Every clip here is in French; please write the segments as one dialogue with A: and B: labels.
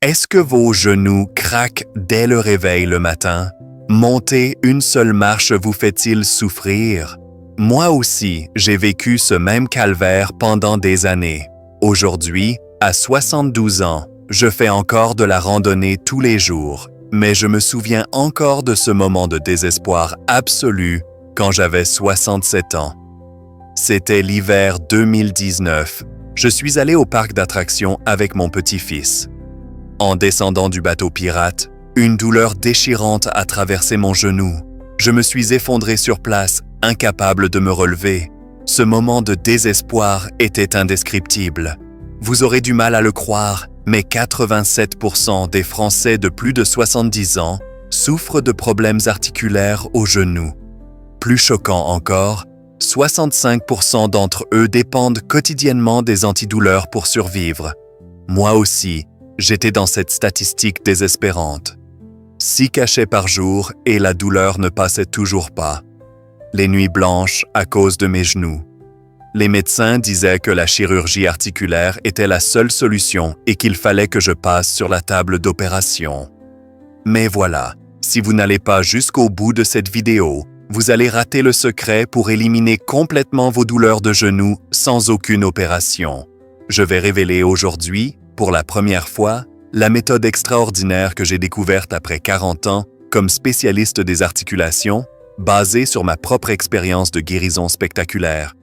A: Est-ce que vos genoux craquent dès le réveil le matin? Monter une seule marche vous fait-il souffrir? Moi aussi, j'ai vécu ce même calvaire pendant des années. Aujourd'hui, à 72 ans, je fais encore de la randonnée tous les jours, mais je me souviens encore de ce moment de désespoir absolu quand j'avais 67 ans. C'était l'hiver 2019. Je suis allé au parc d'attractions avec mon petit-fils. En descendant du bateau pirate, une douleur déchirante a traversé mon genou. Je me suis effondré sur place, incapable de me relever. Ce moment de désespoir était indescriptible. Vous aurez du mal à le croire, mais 87% des Français de plus de 70 ans souffrent de problèmes articulaires au genou. Plus choquant encore, 65% d'entre eux dépendent quotidiennement des antidouleurs pour survivre. Moi aussi, j'étais dans cette statistique désespérante. 6 cachets par jour et la douleur ne passait toujours pas. Les nuits blanches à cause de mes genoux. Les médecins disaient que la chirurgie articulaire était la seule solution et qu'il fallait que je passe sur la table d'opération. Mais voilà, si vous n'allez pas jusqu'au bout de cette vidéo, vous allez rater le secret pour éliminer complètement vos douleurs de genoux sans aucune opération. Je vais révéler aujourd'hui, pour la première fois, la méthode extraordinaire que j'ai découverte après 40 ans comme spécialiste des articulations, basée sur ma propre expérience de guérison spectaculaire.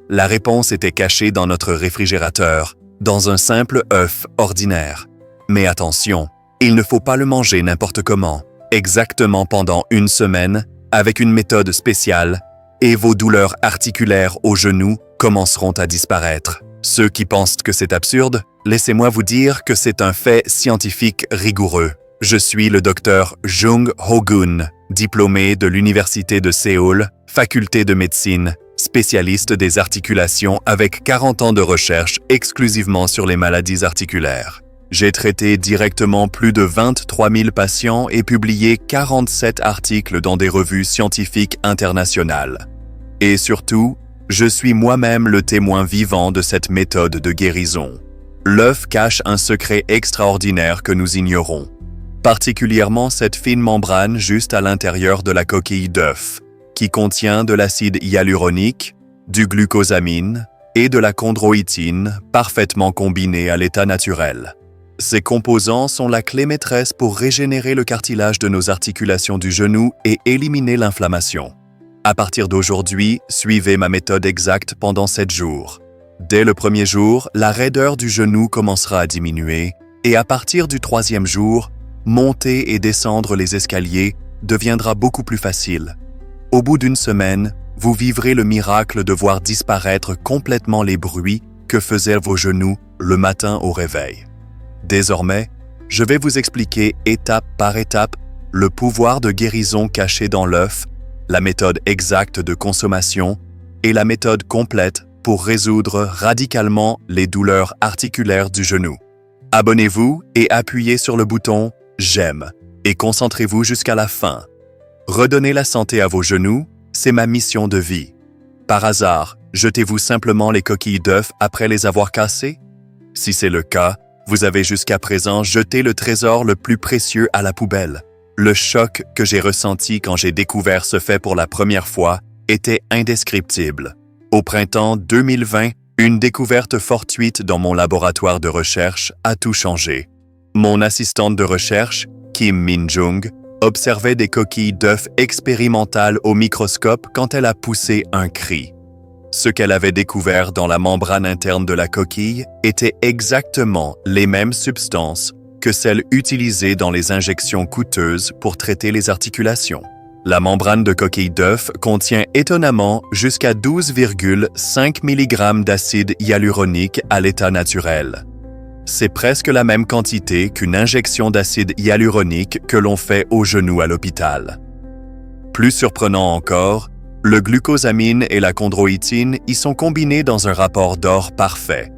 A: La réponse était cachée dans notre réfrigérateur, dans un simple œuf ordinaire. Mais attention, il ne faut pas le manger n'importe comment, exactement pendant une semaine, avec une méthode spéciale, et vos douleurs articulaires aux genoux commenceront à disparaître. Ceux qui pensent que c'est absurde, laissez-moi vous dire que c'est un fait scientifique rigoureux. Je suis le docteur Jung Ho-gun, diplômé de l'Université de Séoul, faculté de médecine, spécialiste des articulations avec 40 ans de recherche exclusivement sur les maladies articulaires. J'ai traité directement plus de 23 000 patients et publié 47 articles dans des revues scientifiques internationales. Et surtout, je suis moi-même le témoin vivant de cette méthode de guérison. L'œuf cache un secret extraordinaire que nous ignorons, particulièrement cette fine membrane juste à l'intérieur de la coquille d'œuf, qui contient de l'acide hyaluronique, du glucosamine et de la chondroïtine parfaitement combinés à l'état naturel. Ces composants sont la clé maîtresse pour régénérer le cartilage de nos articulations du genou et éliminer l'inflammation. À partir d'aujourd'hui, suivez ma méthode exacte pendant 7 jours. Dès le premier jour, la raideur du genou commencera à diminuer et à partir du 3e jour, monter et descendre les escaliers deviendra beaucoup plus facile. Au bout d'une semaine, vous vivrez le miracle de voir disparaître complètement les bruits que faisaient vos genoux le matin au réveil. Désormais, je vais vous expliquer étape par étape le pouvoir de guérison caché dans l'œuf, la méthode exacte de consommation et la méthode complète pour résoudre radicalement les douleurs articulaires du genou. Abonnez-vous et appuyez sur le bouton « J'aime » et concentrez-vous jusqu'à la fin. Redonner la santé à vos genoux, c'est ma mission de vie. Par hasard, jetez-vous simplement les coquilles d'œufs après les avoir cassées? Si c'est le cas, vous avez jusqu'à présent jeté le trésor le plus précieux à la poubelle. Le choc que j'ai ressenti quand j'ai découvert ce fait pour la première fois était indescriptible. Au printemps 2020, une découverte fortuite dans mon laboratoire de recherche a tout changé. Mon assistante de recherche, Kim Min-jung, observait des coquilles d'œufs expérimentales au microscope quand elle a poussé un cri. Ce qu'elle avait découvert dans la membrane interne de la coquille étaient exactement les mêmes substances que celles utilisées dans les injections coûteuses pour traiter les articulations. La membrane de coquille d'œuf contient étonnamment jusqu'à 12,5 mg d'acide hyaluronique à l'état naturel. C'est presque la même quantité qu'une injection d'acide hyaluronique que l'on fait au genou à l'hôpital. Plus surprenant encore, le glucosamine et la chondroïtine y sont combinés dans un rapport d'or parfait.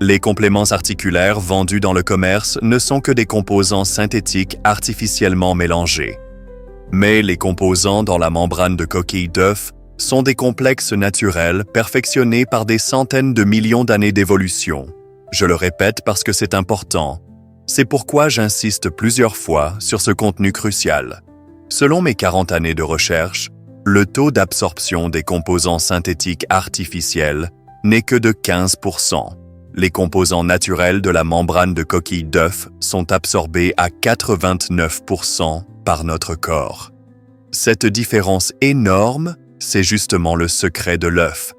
A: Les compléments articulaires vendus dans le commerce ne sont que des composants synthétiques artificiellement mélangés. Mais les composants dans la membrane de coquille d'œuf sont des complexes naturels perfectionnés par des centaines de millions d'années d'évolution. Je le répète parce que c'est important. C'est pourquoi j'insiste plusieurs fois sur ce contenu crucial. Selon mes 40 années de recherche, le taux d'absorption des composants synthétiques artificiels n'est que de 15%. Les composants naturels de la membrane de coquille d'œuf sont absorbés à 89% par notre corps. Cette différence énorme, c'est justement le secret de l'œuf.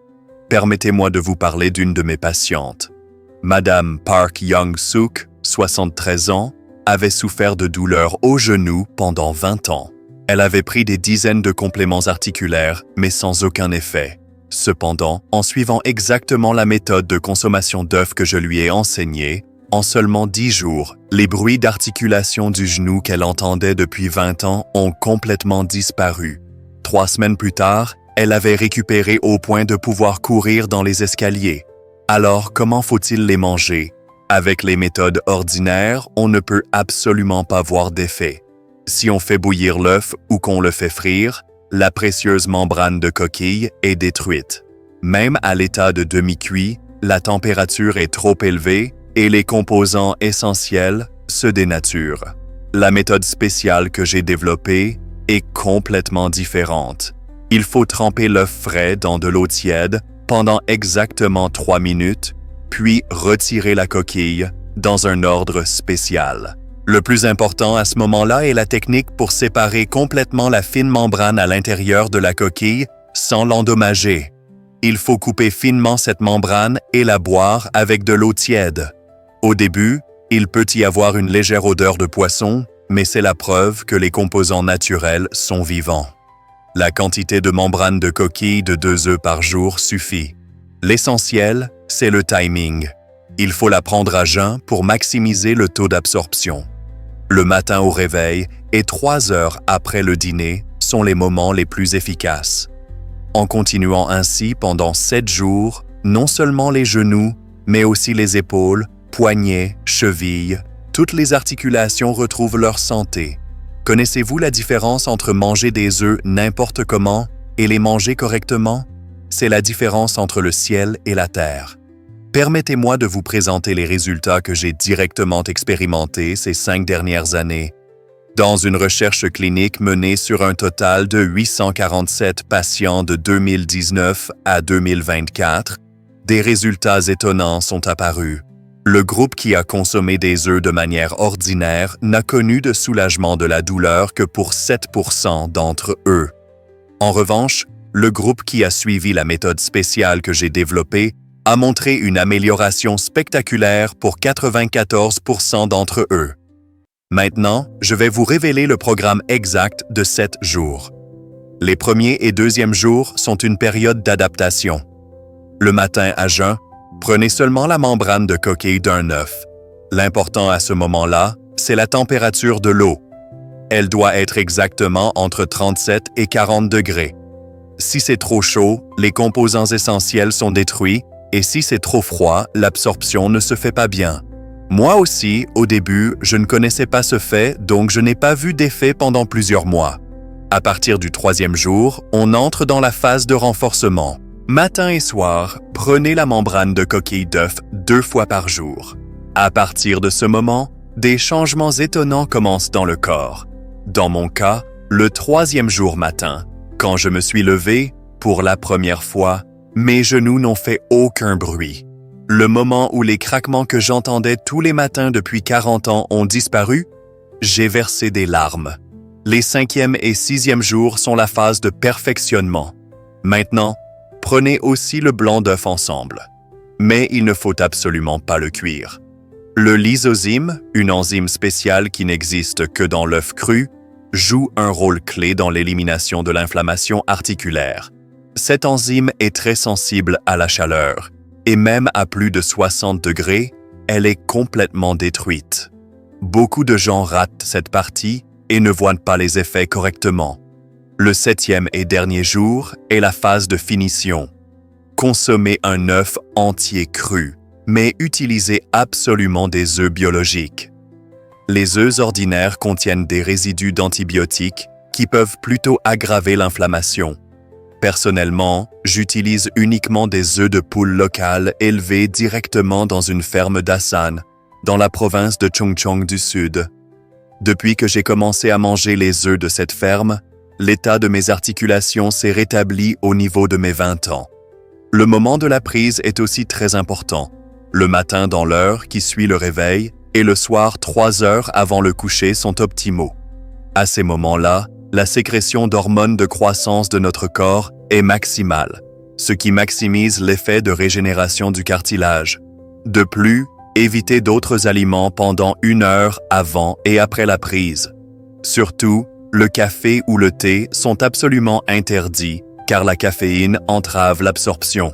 A: Permettez-moi de vous parler d'une de mes patientes. Madame Park Young-suk, 73 ans, avait souffert de douleurs au genou pendant 20 ans. Elle avait pris des dizaines de compléments articulaires, mais sans aucun effet. Cependant, en suivant exactement la méthode de consommation d'œufs que je lui ai enseignée, en seulement 10 jours, les bruits d'articulation du genou qu'elle entendait depuis 20 ans ont complètement disparu. 3 semaines plus tard, elle avait récupéré au point de pouvoir courir dans les escaliers. Alors, comment faut-il les manger? Avec les méthodes ordinaires, on ne peut absolument pas voir d'effet. Si on fait bouillir l'œuf ou qu'on le fait frire, la précieuse membrane de coquille est détruite. Même à l'état de demi-cuit, la température est trop élevée et les composants essentiels se dénaturent. La méthode spéciale que j'ai développée est complètement différente. Il faut tremper l'œuf frais dans de l'eau tiède pendant exactement 3 minutes, puis retirer la coquille dans un ordre spécial. Le plus important à ce moment-là est la technique pour séparer complètement la fine membrane à l'intérieur de la coquille sans l'endommager. Il faut couper finement cette membrane et la boire avec de l'eau tiède. Au début, il peut y avoir une légère odeur de poisson, mais c'est la preuve que les composants naturels sont vivants. La quantité de membrane de coquille de 2 œufs par jour suffit. L'essentiel, c'est le timing. Il faut la prendre à jeun pour maximiser le taux d'absorption. Le matin au réveil et 3 heures après le dîner sont les moments les plus efficaces. En continuant ainsi pendant 7 jours, non seulement les genoux, mais aussi les épaules, poignets, chevilles, toutes les articulations retrouvent leur santé. Connaissez-vous la différence entre manger des œufs n'importe comment et les manger correctement? C'est la différence entre le ciel et la terre. Permettez-moi de vous présenter les résultats que j'ai directement expérimentés ces 5 dernières années. Dans une recherche clinique menée sur un total de 847 patients de 2019 à 2024, des résultats étonnants sont apparus. Le groupe qui a consommé des œufs de manière ordinaire n'a connu de soulagement de la douleur que pour 7% d'entre eux. En revanche, le groupe qui a suivi la méthode spéciale que j'ai développée a montré une amélioration spectaculaire pour 94% d'entre eux. Maintenant, je vais vous révéler le programme exact de 7 jours. Les premiers et deuxièmes jours sont une période d'adaptation. Le matin à jeun, prenez seulement la membrane de coquille d'un œuf. L'important à ce moment-là, c'est la température de l'eau. Elle doit être exactement entre 37 et 40 degrés. Si c'est trop chaud, les composants essentiels sont détruits et si c'est trop froid, l'absorption ne se fait pas bien. Moi aussi, au début, je ne connaissais pas ce fait, donc je n'ai pas vu d'effet pendant plusieurs mois. À partir du 3e jour, on entre dans la phase de renforcement. Matin et soir, prenez la membrane de coquille d'œuf 2 fois par jour. À partir de ce moment, des changements étonnants commencent dans le corps. Dans mon cas, le 3e jour matin, quand je me suis levé, pour la première fois, mes genoux n'ont fait aucun bruit. Le moment où les craquements que j'entendais tous les matins depuis 40 ans ont disparu, j'ai versé des larmes. Les 5e et 6e jours sont la phase de perfectionnement. Maintenant, prenez aussi le blanc d'œuf ensemble. Mais il ne faut absolument pas le cuire. Le lysozyme, une enzyme spéciale qui n'existe que dans l'œuf cru, joue un rôle clé dans l'élimination de l'inflammation articulaire. Cette enzyme est très sensible à la chaleur, et même à plus de 60 degrés, elle est complètement détruite. Beaucoup de gens ratent cette partie et ne voient pas les effets correctement. Le 7e et dernier jour est la phase de finition. Consommez un œuf entier cru, mais utilisez absolument des œufs biologiques. Les œufs ordinaires contiennent des résidus d'antibiotiques qui peuvent plutôt aggraver l'inflammation. Personnellement, j'utilise uniquement des œufs de poule locales élevés directement dans une ferme d'Hassan. dans la province de Chungcheong du Sud. Depuis que j'ai commencé à manger les œufs de cette ferme, l'état de mes articulations s'est rétabli au niveau de mes 20 ans. Le moment de la prise est aussi très important. Le matin dans l'heure qui suit le réveil et le soir 3 heures avant le coucher sont optimaux. À ces moments-là, la sécrétion d'hormones de croissance de notre corps est maximale, ce qui maximise l'effet de régénération du cartilage. De plus, évitez d'autres aliments pendant 1 heure avant et après la prise. Surtout, le café ou le thé sont absolument interdits car la caféine entrave l'absorption.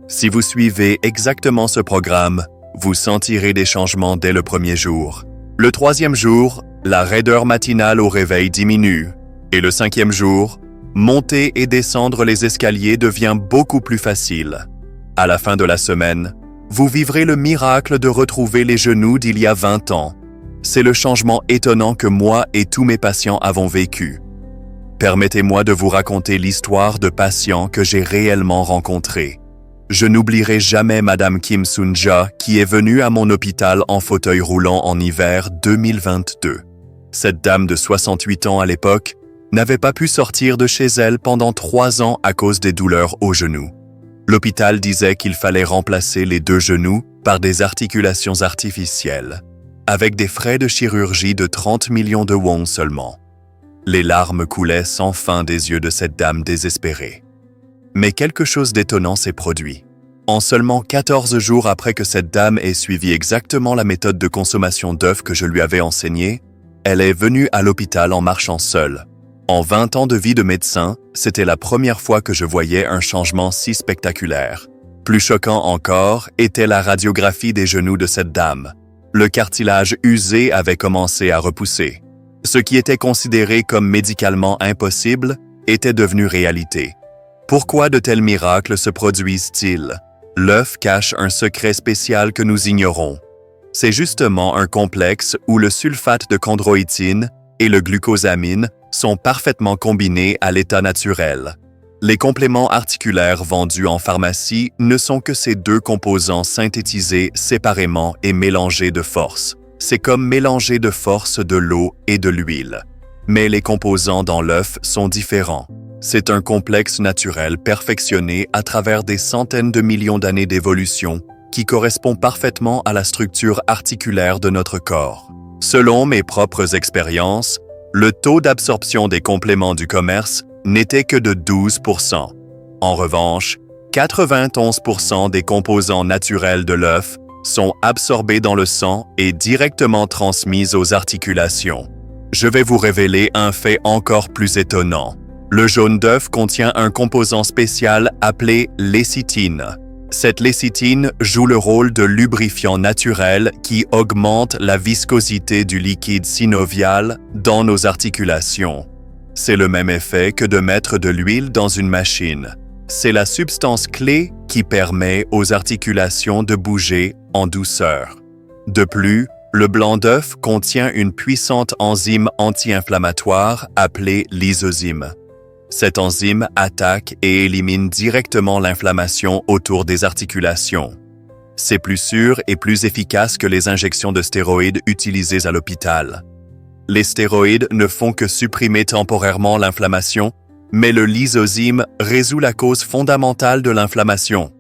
A: Si vous suivez exactement ce programme, vous sentirez des changements dès le premier jour. Le 3e jour, la raideur matinale au réveil diminue. Et le 5e jour, monter et descendre les escaliers devient beaucoup plus facile. À la fin de la semaine, vous vivrez le miracle de retrouver les genoux d'il y a 20 ans. C'est le changement étonnant que moi et tous mes patients avons vécu. Permettez-moi de vous raconter l'histoire de patients que j'ai réellement rencontrés. Je n'oublierai jamais Madame Kim Sun-ja qui est venue à mon hôpital en fauteuil roulant en hiver 2022. Cette dame de 68 ans à l'époque n'avait pas pu sortir de chez elle pendant 3 ans à cause des douleurs aux genoux. L'hôpital disait qu'il fallait remplacer les 2 genoux par des articulations artificielles, avec des frais de chirurgie de 30 millions de won seulement. Les larmes coulaient sans fin des yeux de cette dame désespérée. Mais quelque chose d'étonnant s'est produit. En seulement 14 jours après que cette dame ait suivi exactement la méthode de consommation d'œufs que je lui avais enseignée, elle est venue à l'hôpital en marchant seule. En 20 ans de vie de médecin, c'était la première fois que je voyais un changement si spectaculaire. Plus choquant encore était la radiographie des genoux de cette dame. Le cartilage usé avait commencé à repousser. Ce qui était considéré comme médicalement impossible était devenu réalité. Pourquoi de tels miracles se produisent-ils? L'œuf cache un secret spécial que nous ignorons. C'est justement un complexe où le sulfate de chondroïtine et le glucosamine sont parfaitement combinés à l'état naturel. Les compléments articulaires vendus en pharmacie ne sont que ces 2 composants synthétisés séparément et mélangés de force. C'est comme mélanger de force de l'eau et de l'huile. Mais les composants dans l'œuf sont différents. C'est un complexe naturel perfectionné à travers des centaines de millions d'années d'évolution qui correspond parfaitement à la structure articulaire de notre corps. Selon mes propres expériences, le taux d'absorption des compléments du commerce n'était que de 12%. En revanche, 91% des composants naturels de l'œuf sont absorbés dans le sang et directement transmis aux articulations. Je vais vous révéler un fait encore plus étonnant. Le jaune d'œuf contient un composant spécial appelé lécithine. Cette lécithine joue le rôle de lubrifiant naturel qui augmente la viscosité du liquide synovial dans nos articulations. C'est le même effet que de mettre de l'huile dans une machine. C'est la substance clé qui permet aux articulations de bouger en douceur. De plus, le blanc d'œuf contient une puissante enzyme anti-inflammatoire appelée lysozyme. Cette enzyme attaque et élimine directement l'inflammation autour des articulations. C'est plus sûr et plus efficace que les injections de stéroïdes utilisées à l'hôpital. Les stéroïdes ne font que supprimer temporairement l'inflammation, mais le lysozyme résout la cause fondamentale de l'inflammation.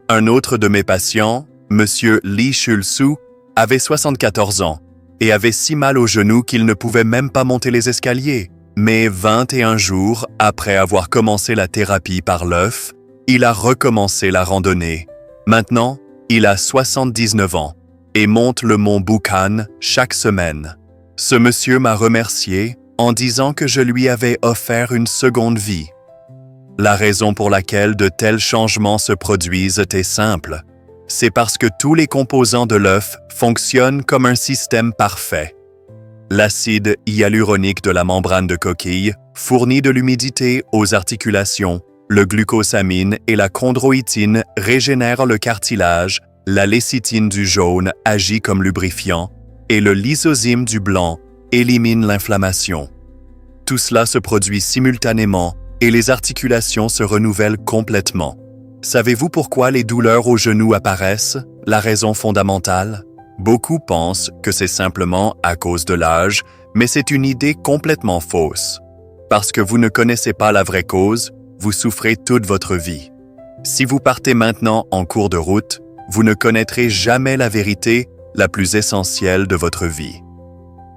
A: Un autre de mes patients, M. Lee Chul-soo, avait 74 ans et avait si mal au genou qu'il ne pouvait même pas monter les escaliers. Mais 21 jours après avoir commencé la thérapie par l'œuf, il a recommencé la randonnée. Maintenant, il a 79 ans et monte le mont Bukhan chaque semaine. Ce monsieur m'a remercié en disant que je lui avais offert une seconde vie. La raison pour laquelle de tels changements se produisent est simple. C'est parce que tous les composants de l'œuf fonctionnent comme un système parfait. L'acide hyaluronique de la membrane de coquille fournit de l'humidité aux articulations, le glucosamine et la chondroïtine régénèrent le cartilage, la lécithine du jaune agit comme lubrifiant et le lysozyme du blanc élimine l'inflammation. Tout cela se produit simultanément et les articulations se renouvellent complètement. Savez-vous pourquoi les douleurs aux genoux apparaissent? La raison fondamentale? Beaucoup pensent que c'est simplement à cause de l'âge, mais c'est une idée complètement fausse. Parce que vous ne connaissez pas la vraie cause, vous souffrez toute votre vie. Si vous partez maintenant en cours de route, vous ne connaîtrez jamais la vérité la plus essentielle de votre vie.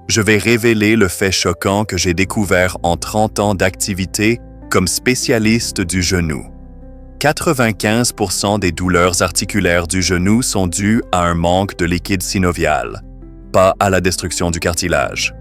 A: Je vais révéler le fait choquant que j'ai découvert en 30 ans d'activité comme spécialiste du genou. 95% des douleurs articulaires du genou sont dues à un manque de liquide synovial, pas à la destruction du cartilage.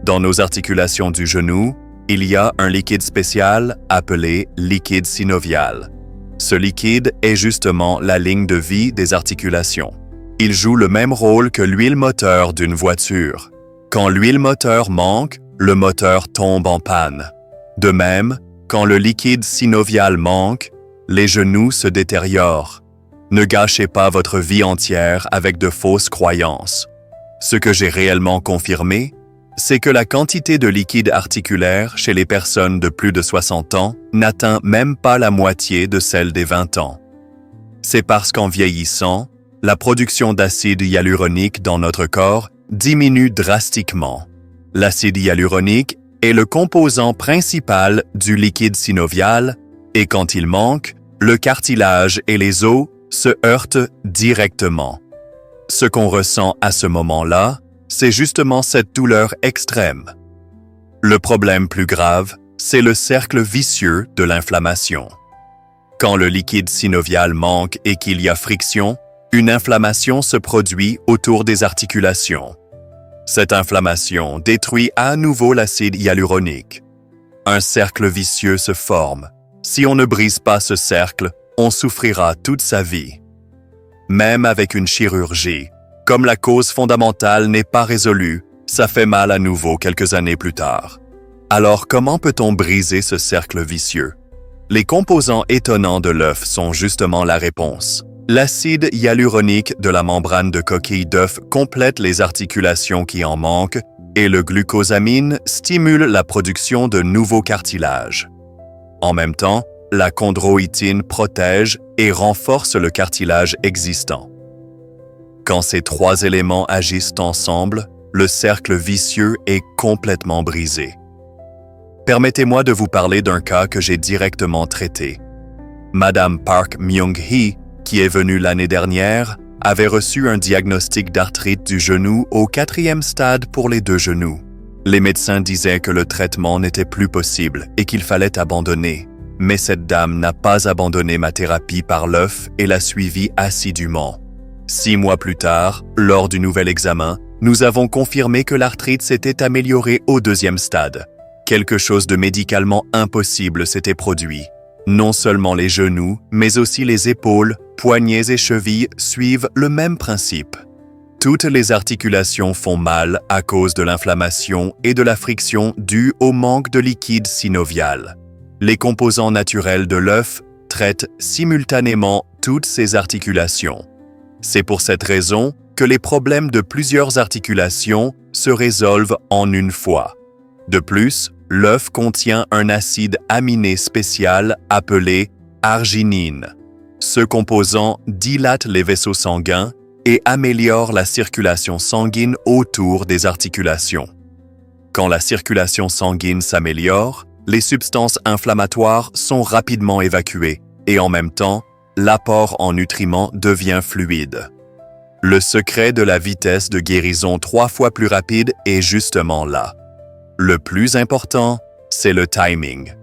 A: Dans nos articulations du genou, il y a un liquide spécial appelé liquide synovial. Ce liquide est justement la ligne de vie des articulations. Il joue le même rôle que l'huile moteur d'une voiture. Quand l'huile moteur manque, le moteur tombe en panne. De même, quand le liquide synovial manque, les genoux se détériorent. Ne gâchez pas votre vie entière avec de fausses croyances. Ce que j'ai réellement confirmé, c'est que la quantité de liquide articulaire chez les personnes de plus de 60 ans n'atteint même pas la moitié de celle des 20 ans. C'est parce qu'en vieillissant, la production d'acide hyaluronique dans notre corps diminue drastiquement. L'acide hyaluronique est le composant principal du liquide synovial et quand il manque, le cartilage et les os se heurtent directement. Ce qu'on ressent à ce moment-là, c'est justement cette douleur extrême. Le problème plus grave, c'est le cercle vicieux de l'inflammation. Quand le liquide synovial manque et qu'il y a friction, une inflammation se produit autour des articulations. Cette inflammation détruit à nouveau l'acide hyaluronique. Un cercle vicieux se forme. Si on ne brise pas ce cercle, on souffrira toute sa vie. Même avec une chirurgie, comme la cause fondamentale n'est pas résolue, ça fait mal à nouveau quelques années plus tard. Alors comment peut-on briser ce cercle vicieux? Les composants étonnants de l'œuf sont justement la réponse. L'acide hyaluronique de la membrane de coquille d'œuf complète les articulations qui en manquent et le glucosamine stimule la production de nouveaux cartilages. En même temps, la chondroïtine protège et renforce le cartilage existant. Quand ces trois éléments agissent ensemble, le cercle vicieux est complètement brisé. Permettez-moi de vous parler d'un cas que j'ai directement traité. Madame Park Myung-hee, qui est venue l'année dernière, avait reçu un diagnostic d'arthrite du genou au 4e stade pour les 2 genoux. Les médecins disaient que le traitement n'était plus possible et qu'il fallait abandonner. Mais cette dame n'a pas abandonné ma thérapie par l'œuf et l'a suivie assidûment. 6 mois plus tard, lors du nouvel examen, nous avons confirmé que l'arthrite s'était améliorée au 2e stade. Quelque chose de médicalement impossible s'était produit. Non seulement les genoux, mais aussi les épaules, poignets et chevilles suivent le même principe. Toutes les articulations font mal à cause de l'inflammation et de la friction due au manque de liquide synovial. Les composants naturels de l'œuf traitent simultanément toutes ces articulations. C'est pour cette raison que les problèmes de plusieurs articulations se résolvent en une fois. De plus, l'œuf contient un acide aminé spécial appelé arginine. Ce composant dilate les vaisseaux sanguins et améliore la circulation sanguine autour des articulations. Quand la circulation sanguine s'améliore, les substances inflammatoires sont rapidement évacuées et en même temps, l'apport en nutriments devient fluide. Le secret de la vitesse de guérison 3 fois plus rapide est justement là. Le plus important, c'est le timing.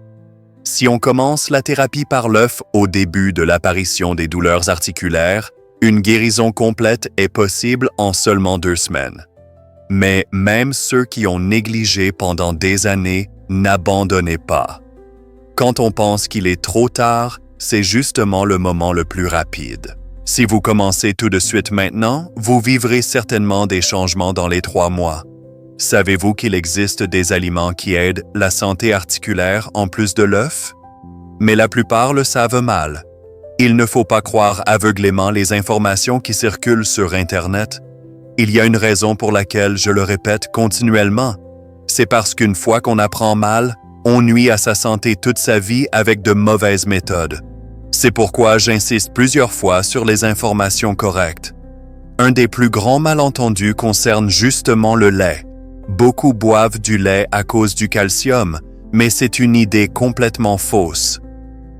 A: Si on commence la thérapie par l'œuf au début de l'apparition des douleurs articulaires, une guérison complète est possible en seulement 2 semaines. Mais même ceux qui ont négligé pendant des années, n'abandonnez pas. Quand on pense qu'il est trop tard, c'est justement le moment le plus rapide. Si vous commencez tout de suite maintenant, vous vivrez certainement des changements dans les 3 mois. Savez-vous qu'il existe des aliments qui aident la santé articulaire en plus de l'œuf? Mais la plupart le savent mal. Il ne faut pas croire aveuglément les informations qui circulent sur Internet. Il y a une raison pour laquelle je le répète continuellement. C'est parce qu'une fois qu'on apprend mal, on nuit à sa santé toute sa vie avec de mauvaises méthodes. C'est pourquoi j'insiste plusieurs fois sur les informations correctes. Un des plus grands malentendus concerne justement le lait. Beaucoup boivent du lait à cause du calcium, mais c'est une idée complètement fausse.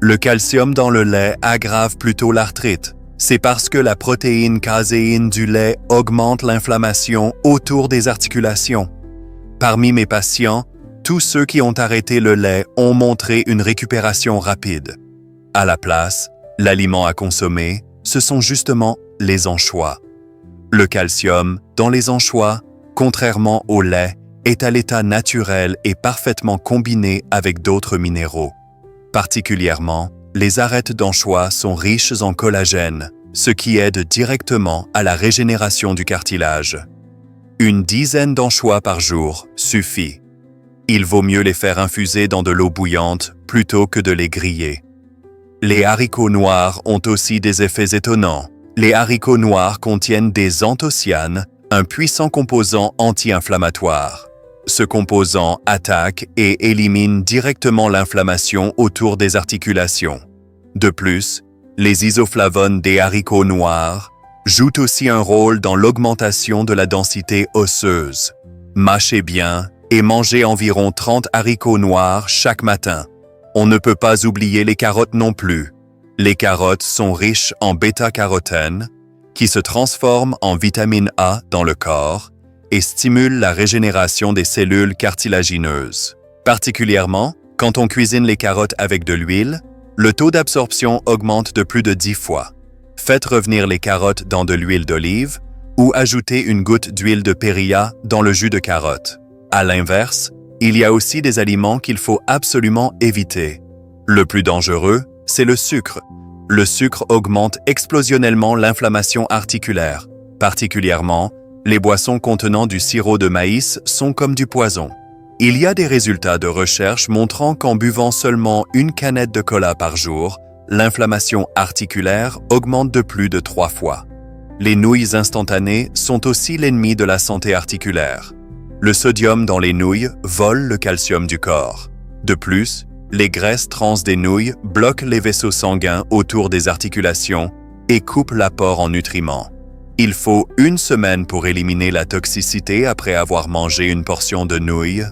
A: Le calcium dans le lait aggrave plutôt l'arthrite. C'est parce que la protéine caséine du lait augmente l'inflammation autour des articulations. Parmi mes patients, tous ceux qui ont arrêté le lait ont montré une récupération rapide. À la place, l'aliment à consommer, ce sont justement les anchois. Le calcium dans les anchois, contrairement au lait, est à l'état naturel et parfaitement combiné avec d'autres minéraux. Particulièrement, les arêtes d'anchois sont riches en collagène, ce qui aide directement à la régénération du cartilage. Une dizaine d'anchois par jour suffit. Il vaut mieux les faire infuser dans de l'eau bouillante plutôt que de les griller. Les haricots noirs ont aussi des effets étonnants. Les haricots noirs contiennent des anthocyanes, un puissant composant anti-inflammatoire. Ce composant attaque et élimine directement l'inflammation autour des articulations. De plus, les isoflavones des haricots noirs jouent aussi un rôle dans l'augmentation de la densité osseuse. Mâchez bien et mangez environ 30 haricots noirs chaque matin. On ne peut pas oublier les carottes non plus. Les carottes sont riches en bêta-carotène, qui se transforme en vitamine A dans le corps et stimule la régénération des cellules cartilagineuses. Particulièrement, quand on cuisine les carottes avec de l'huile, le taux d'absorption augmente de plus de 10 fois. Faites revenir les carottes dans de l'huile d'olive ou ajoutez une goutte d'huile de périlla dans le jus de carotte. À l'inverse, il y a aussi des aliments qu'il faut absolument éviter. Le plus dangereux, c'est le sucre. Le sucre augmente explosionnellement l'inflammation articulaire. Particulièrement, les boissons contenant du sirop de maïs sont comme du poison. Il y a des résultats de recherche montrant qu'en buvant seulement une canette de cola par jour, l'inflammation articulaire augmente de plus de 3 fois. Les nouilles instantanées sont aussi l'ennemi de la santé articulaire. Le sodium dans les nouilles vole le calcium du corps. De plus, les graisses trans des nouilles bloquent les vaisseaux sanguins autour des articulations et coupent l'apport en nutriments. Il faut 1 semaine pour éliminer la toxicité après avoir mangé une portion de nouilles.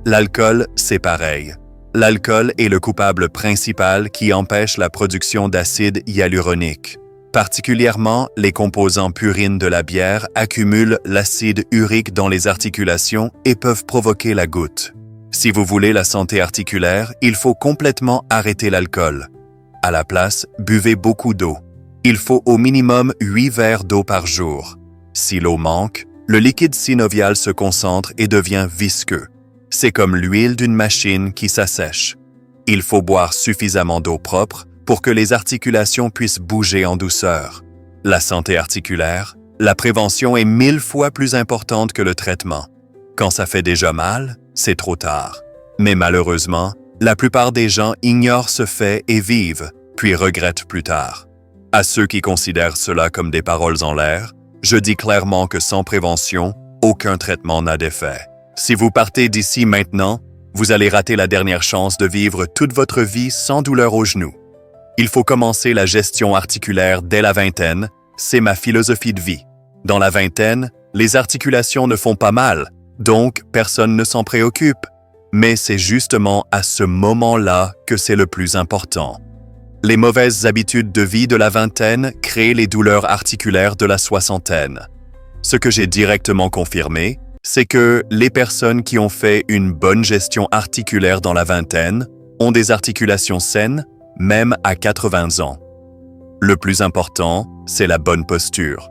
A: L'alcool, c'est pareil. L'alcool est le coupable principal qui empêche la production d'acide hyaluronique. Particulièrement, les composants purines de la bière accumulent l'acide urique dans les articulations et peuvent provoquer la goutte. Si vous voulez la santé articulaire, il faut complètement arrêter l'alcool. À la place, buvez beaucoup d'eau. Il faut au minimum 8 verres d'eau par jour. Si l'eau manque, le liquide synovial se concentre et devient visqueux. C'est comme l'huile d'une machine qui s'assèche. Il faut boire suffisamment d'eau propre pour que les articulations puissent bouger en douceur. La santé articulaire, la prévention est 1000 fois plus importante que le traitement. Quand ça fait déjà mal, c'est trop tard. Mais malheureusement, la plupart des gens ignorent ce fait et vivent, puis regrettent plus tard. À ceux qui considèrent cela comme des paroles en l'air, je dis clairement que sans prévention, aucun traitement n'a d'effet. Si vous partez d'ici maintenant, vous allez rater la dernière chance de vivre toute votre vie sans douleur aux genoux. Il faut commencer la gestion articulaire dès la vingtaine, c'est ma philosophie de vie. Dans la vingtaine, les articulations ne font pas mal, donc personne ne s'en préoccupe. Mais c'est justement à ce moment-là que c'est le plus important. Les mauvaises habitudes de vie de la vingtaine créent les douleurs articulaires de la soixantaine. Ce que j'ai directement confirmé, c'est que les personnes qui ont fait une bonne gestion articulaire dans la vingtaine ont des articulations saines, même à 80 ans. Le plus important, c'est la bonne posture.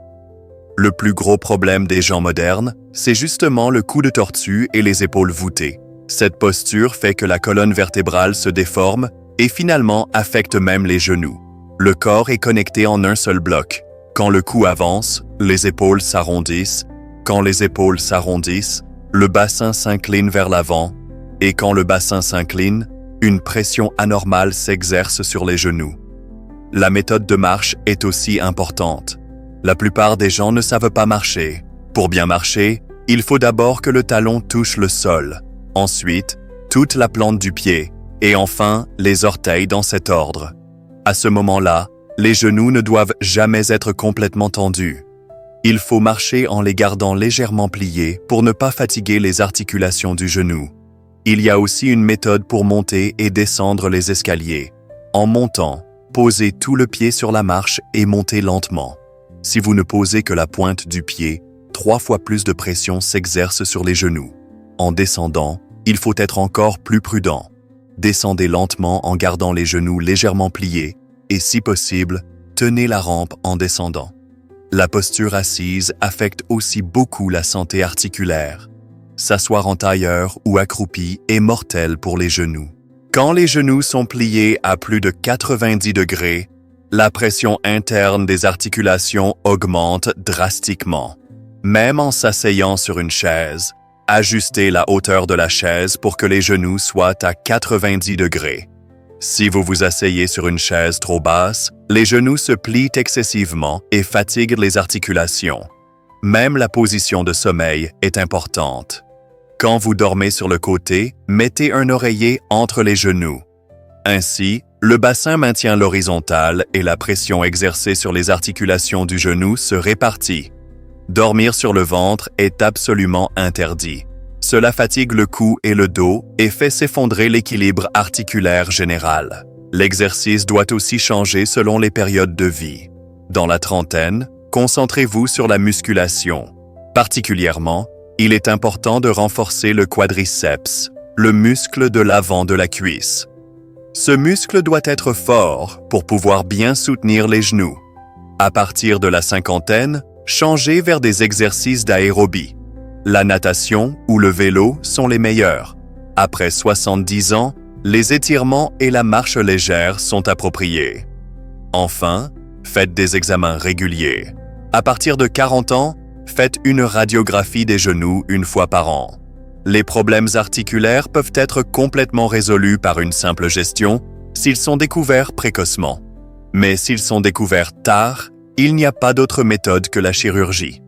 A: Le plus gros problème des gens modernes, c'est justement le cou de tortue et les épaules voûtées. Cette posture fait que la colonne vertébrale se déforme et finalement affecte même les genoux. Le corps est connecté en un seul bloc. Quand le cou avance, les épaules s'arrondissent. Quand les épaules s'arrondissent, le bassin s'incline vers l'avant. Et quand le bassin s'incline, une pression anormale s'exerce sur les genoux. La méthode de marche est aussi importante. La plupart des gens ne savent pas marcher. Pour bien marcher, il faut d'abord que le talon touche le sol. Ensuite, toute la plante du pied. Et enfin, les orteils dans cet ordre. À ce moment-là, les genoux ne doivent jamais être complètement tendus. Il faut marcher en les gardant légèrement pliés pour ne pas fatiguer les articulations du genou. Il y a aussi une méthode pour monter et descendre les escaliers. En montant, posez tout le pied sur la marche et montez lentement. Si vous ne posez que la pointe du pied, 3 fois plus de pression s'exerce sur les genoux. En descendant, il faut être encore plus prudent. Descendez lentement en gardant les genoux légèrement pliés et, si possible, tenez la rampe en descendant. La posture assise affecte aussi beaucoup la santé articulaire. S'asseoir en tailleur ou accroupi est mortel pour les genoux. Quand les genoux sont pliés à plus de 90 degrés, la pression interne des articulations augmente drastiquement. Même en s'asseyant sur une chaise, ajustez la hauteur de la chaise pour que les genoux soient à 90 degrés. Si vous vous asseyez sur une chaise trop basse, les genoux se plient excessivement et fatiguent les articulations. Même la position de sommeil est importante. Quand vous dormez sur le côté, mettez un oreiller entre les genoux. Ainsi, le bassin maintient l'horizontale et la pression exercée sur les articulations du genou se répartit. Dormir sur le ventre est absolument interdit. Cela fatigue le cou et le dos et fait s'effondrer l'équilibre articulaire général. L'exercice doit aussi changer selon les périodes de vie. Dans la trentaine, concentrez-vous sur la musculation. Particulièrement, il est important de renforcer le quadriceps, le muscle de l'avant de la cuisse. Ce muscle doit être fort pour pouvoir bien soutenir les genoux. À partir de la cinquantaine, changez vers des exercices d'aérobie. La natation ou le vélo sont les meilleurs. Après 70 ans, les étirements et la marche légère sont appropriés. Enfin, faites des examens réguliers. À partir de 40 ans, faites une radiographie des genoux une fois par an. Les problèmes articulaires peuvent être complètement résolus par une simple gestion s'ils sont découverts précocement. Mais s'ils sont découverts tard, il n'y a pas d'autre méthode que la chirurgie.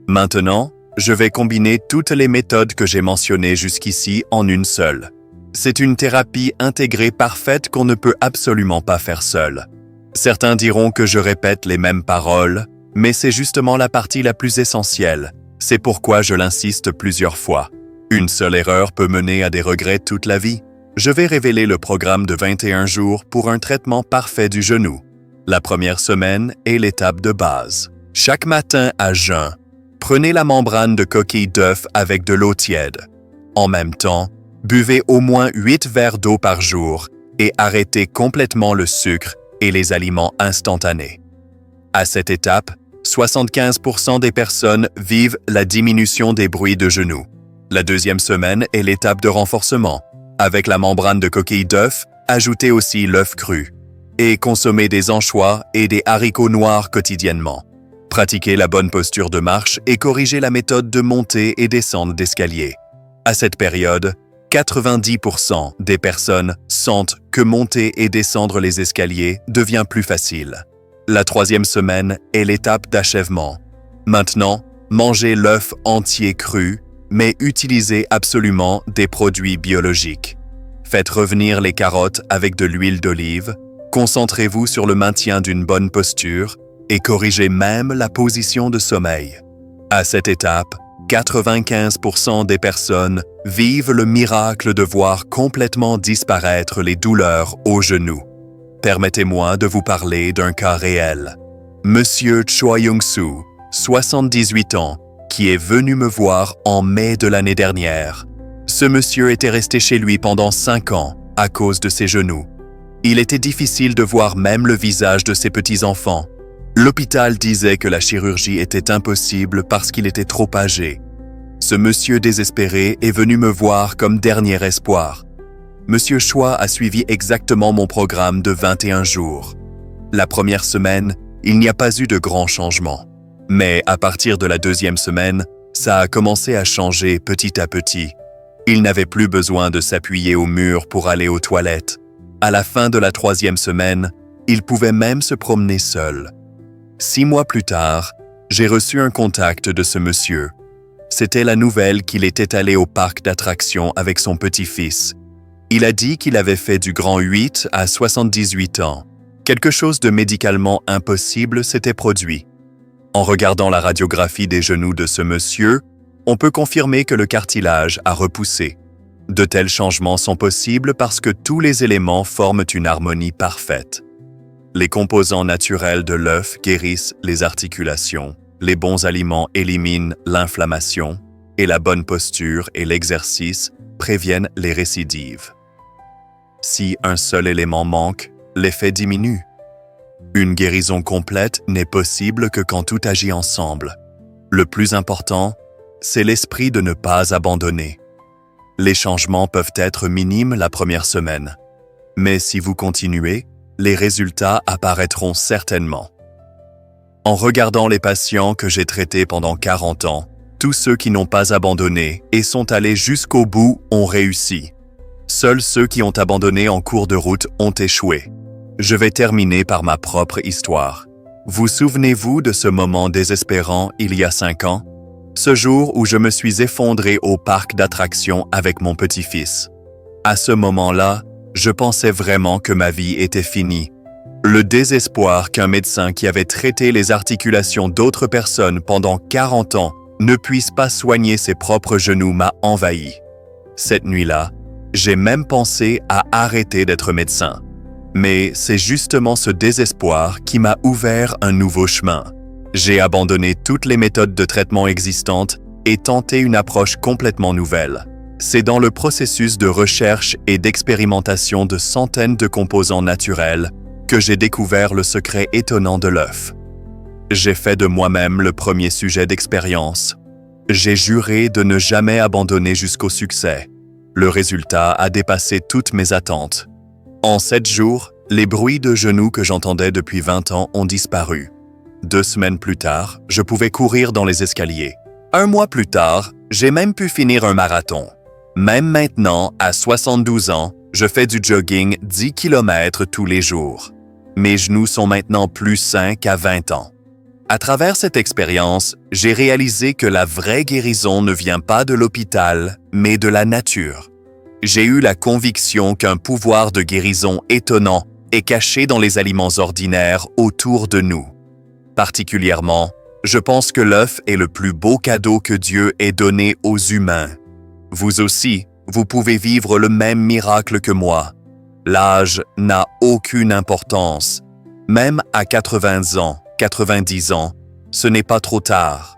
A: Maintenant, je vais combiner toutes les méthodes que j'ai mentionnées jusqu'ici en une seule. C'est une thérapie intégrée parfaite qu'on ne peut absolument pas faire seul. Certains diront que je répète les mêmes paroles, mais c'est justement la partie la plus essentielle. C'est pourquoi je l'insiste plusieurs fois. Une seule erreur peut mener à des regrets toute la vie. Je vais révéler le programme de 21 jours pour un traitement parfait du genou. La première semaine est l'étape de base. Chaque matin à jeun, prenez la membrane de coquille d'œuf avec de l'eau tiède. En même temps, buvez au moins 8 verres d'eau par jour et arrêtez complètement le sucre et les aliments instantanés. À cette étape, 75% des personnes vivent la diminution des bruits de genoux. La deuxième semaine est l'étape de renforcement. Avec la membrane de coquille d'œuf, ajoutez aussi l'œuf cru et consommez des anchois et des haricots noirs quotidiennement. Pratiquez la bonne posture de marche et corrigez la méthode de montée et descente d'escalier. À cette période, 90% des personnes sentent que monter et descendre les escaliers devient plus facile. La troisième semaine est l'étape d'achèvement. Maintenant, mangez l'œuf entier cru, mais utilisez absolument des produits biologiques. Faites revenir les carottes avec de l'huile d'olive, concentrez-vous sur le maintien d'une bonne posture et corrigez même la position de sommeil. À cette étape, 95% des personnes vivent le miracle de voir complètement disparaître les douleurs aux genoux. Permettez-moi de vous parler d'un cas réel. Monsieur Choi Young-soo, 78 ans, qui est venu me voir en mai de l'année dernière. Ce monsieur était resté chez lui pendant 5 ans à cause de ses genoux. Il était difficile de voir même le visage de ses petits-enfants. L'hôpital disait que la chirurgie était impossible parce qu'il était trop âgé. Ce monsieur désespéré est venu me voir comme dernier espoir. Monsieur Choi a suivi exactement mon programme de 21 jours. La première semaine, il n'y a pas eu de grands changements. Mais à partir de la deuxième semaine, ça a commencé à changer petit à petit. Il n'avait plus besoin de s'appuyer au mur pour aller aux toilettes. À la fin de la troisième semaine, il pouvait même se promener seul. 6 mois plus tard, j'ai reçu un contact de ce monsieur. C'était la nouvelle qu'il était allé au parc d'attractions avec son petit-fils. Il a dit qu'il avait fait du grand 8 à 78 ans. Quelque chose de médicalement impossible s'était produit. En regardant la radiographie des genoux de ce monsieur, on peut confirmer que le cartilage a repoussé. De tels changements sont possibles parce que tous les éléments forment une harmonie parfaite. Les composants naturels de l'œuf guérissent les articulations, les bons aliments éliminent l'inflammation, et la bonne posture et l'exercice préviennent les récidives. Si un seul élément manque, l'effet diminue. Une guérison complète n'est possible que quand tout agit ensemble. Le plus important, c'est l'esprit de ne pas abandonner. Les changements peuvent être minimes la première semaine, mais si vous continuez, les résultats apparaîtront certainement. En regardant les patients que j'ai traités pendant 40 ans, tous ceux qui n'ont pas abandonné et sont allés jusqu'au bout ont réussi. Seuls ceux qui ont abandonné en cours de route ont échoué. Je vais terminer par ma propre histoire. Vous souvenez-vous de ce moment désespérant il y a 5 ans? Ce jour où je me suis effondré au parc d'attractions avec mon petit-fils. À ce moment-là, je pensais vraiment que ma vie était finie. Le désespoir qu'un médecin qui avait traité les articulations d'autres personnes pendant 40 ans ne puisse pas soigner ses propres genoux m'a envahi. Cette nuit-là, j'ai même pensé à arrêter d'être médecin. Mais c'est justement ce désespoir qui m'a ouvert un nouveau chemin. J'ai abandonné toutes les méthodes de traitement existantes et tenté une approche complètement nouvelle. C'est dans le processus de recherche et d'expérimentation de centaines de composants naturels que j'ai découvert le secret étonnant de l'œuf. J'ai fait de moi-même le premier sujet d'expérience. J'ai juré de ne jamais abandonner jusqu'au succès. Le résultat a dépassé toutes mes attentes. En 7 jours, les bruits de genoux que j'entendais depuis 20 ans ont disparu. 2 semaines plus tard, je pouvais courir dans les escaliers. 1 mois plus tard, j'ai même pu finir un marathon. Même maintenant, à 72 ans, je fais du jogging 10 km tous les jours. Mes genoux sont maintenant plus sains qu'à 20 ans. À travers cette expérience, j'ai réalisé que la vraie guérison ne vient pas de l'hôpital, mais de la nature. J'ai eu la conviction qu'un pouvoir de guérison étonnant est caché dans les aliments ordinaires autour de nous. Particulièrement, je pense que l'œuf est le plus beau cadeau que Dieu ait donné aux humains. Vous aussi, vous pouvez vivre le même miracle que moi. L'âge n'a aucune importance. Même à 80 ans, 90 ans, ce n'est pas trop tard.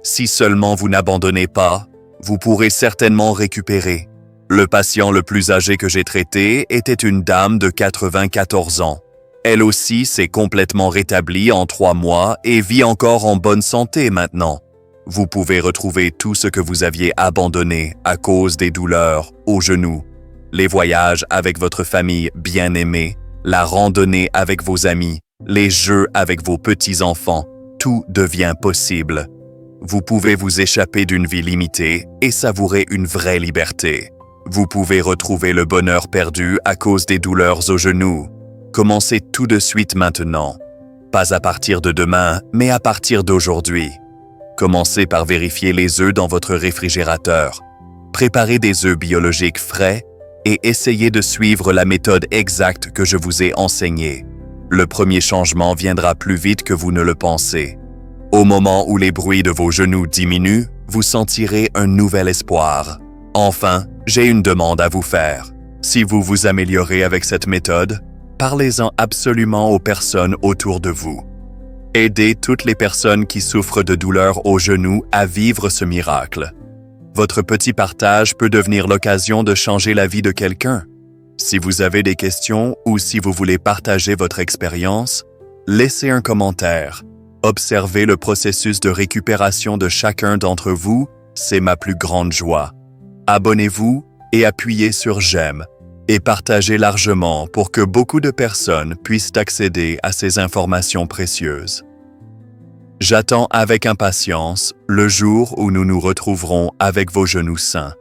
A: Si seulement vous n'abandonnez pas, vous pourrez certainement récupérer. Le patient le plus âgé que j'ai traité était une dame de 94 ans. Elle aussi s'est complètement rétablie en 3 mois et vit encore en bonne santé maintenant. Vous pouvez retrouver tout ce que vous aviez abandonné à cause des douleurs aux genoux. Les voyages avec votre famille bien-aimée, la randonnée avec vos amis, les jeux avec vos petits-enfants, tout devient possible. Vous pouvez vous échapper d'une vie limitée et savourer une vraie liberté. Vous pouvez retrouver le bonheur perdu à cause des douleurs aux genoux. Commencez tout de suite maintenant. Pas à partir de demain, mais à partir d'aujourd'hui. Commencez par vérifier les œufs dans votre réfrigérateur. Préparez des œufs biologiques frais et essayez de suivre la méthode exacte que je vous ai enseignée. Le premier changement viendra plus vite que vous ne le pensez. Au moment où les bruits de vos genoux diminuent, vous sentirez un nouvel espoir. Enfin, j'ai une demande à vous faire. Si vous vous améliorez avec cette méthode, parlez-en absolument aux personnes autour de vous. Aidez toutes les personnes qui souffrent de douleurs aux genoux à vivre ce miracle. Votre petit partage peut devenir l'occasion de changer la vie de quelqu'un. Si vous avez des questions ou si vous voulez partager votre expérience, laissez un commentaire. Observez le processus de récupération de chacun d'entre vous, c'est ma plus grande joie. Abonnez-vous et appuyez sur j'aime et partagez largement pour que beaucoup de personnes puissent accéder à ces informations précieuses. J'attends avec impatience le jour où nous nous retrouverons avec vos genoux sains.